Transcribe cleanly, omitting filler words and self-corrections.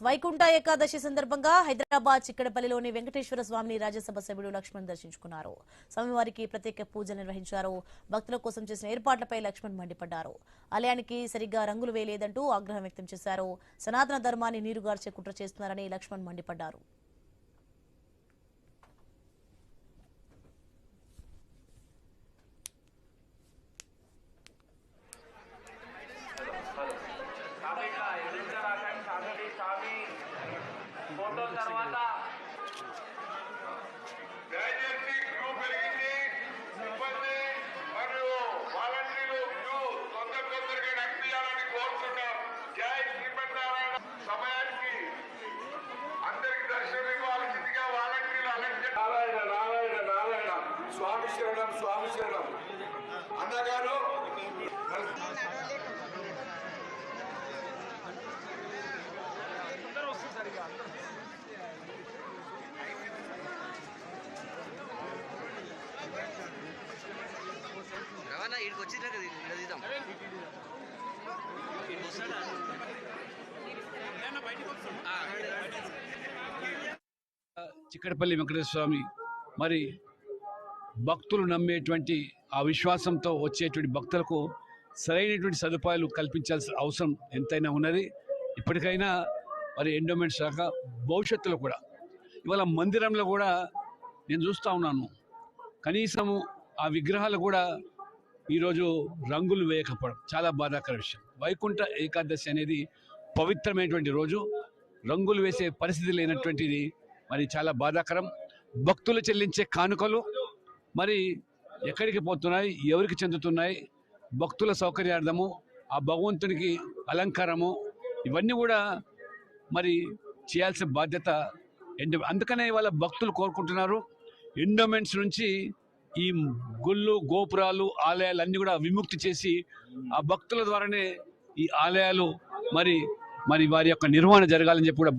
వైకుంఠ ఏకాదశి సందర్భంగా హైదరాబాద్ చిక్కడపల్లిలోని వెంకటేశ్వర స్వామిని రాజ్యసభ సభ్యుడు లక్ష్మణ్ దర్శించుకున్నారు. స్వామివారికి ప్రత్యేక పూజలు నిర్వహించారు. భక్తుల కోసం చేసిన ఏర్పాట్లపై లక్ష్మణ్ మండిపడ్డారు. ఆలయానికి సరిగ్గా రంగులు వేయలేదంటూ ఆగ్రహం వ్యక్తం చేశారు. సనాతన ధర్మాన్ని నీరుగార్చే కుట్ర చేస్తున్నారని లక్ష్మణ్ మండిపడ్డారు. फोटो తర్వాత దయచేసి క్యూ పెరిగింది. సిబ్బంది మరియు వాలంటీర్లు క్యూ తొందరగా నడిపియాలని కోరుతున్నాం. జై శ్రీమన్నారాయణ. సమయానికి అందరికి దర్శనం ఇవ్వాల్సిందిగా వాలంటీర్లు అలర్ట్. నారాయణ నారాయణ నారాయణ స్వామి శరణం స్వామి శరణం అన్నగారు. రవాణా ఇక్కడికి వచ్చినాక తీద్దాం. చిక్కడపల్లి వెంకటేశ్వర స్వామి మరి భక్తులు నమ్మేటువంటి ఆ విశ్వాసంతో వచ్చేటువంటి భక్తులకు సరైనటువంటి సదుపాయాలు కల్పించాల్సిన అవసరం ఎంతైనా ఉన్నది. ఇప్పటికైనా మరి ఎండోమెంట్ శాఖ భవిష్యత్తులో కూడా ఇవాళ మందిరంలో కూడా నేను చూస్తూ ఉన్నాను, కనీసము ఆ విగ్రహాలు కూడా ఈరోజు రంగులు వేయకపోవడం చాలా బాధాకర విషయం. వైకుంఠ ఏకాదశి అనేది పవిత్రమైనటువంటి రోజు, రంగులు వేసే పరిస్థితి లేనటువంటిది మరి చాలా బాధాకరం. భక్తులు చెల్లించే కానుకలు మరి ఎక్కడికి పోతున్నాయి, ఎవరికి చెందుతున్నాయి, భక్తుల సౌకర్యార్థము ఆ భగవంతునికి అలంకారము ఇవన్నీ కూడా మరి చేయాల్సిన బాధ్యత అందుకనే ఇవాళ భక్తులు కోరుకుంటున్నారు ఎండోమెంట్స్ నుంచి ఈ గుళ్ళు గోపురాలు ఆలయాలు అన్నీ కూడా విముక్తి చేసి ఆ భక్తుల ద్వారానే ఈ ఆలయాలు మరి వారి యొక్క నిర్వహణ జరగాలని చెప్పి కూడా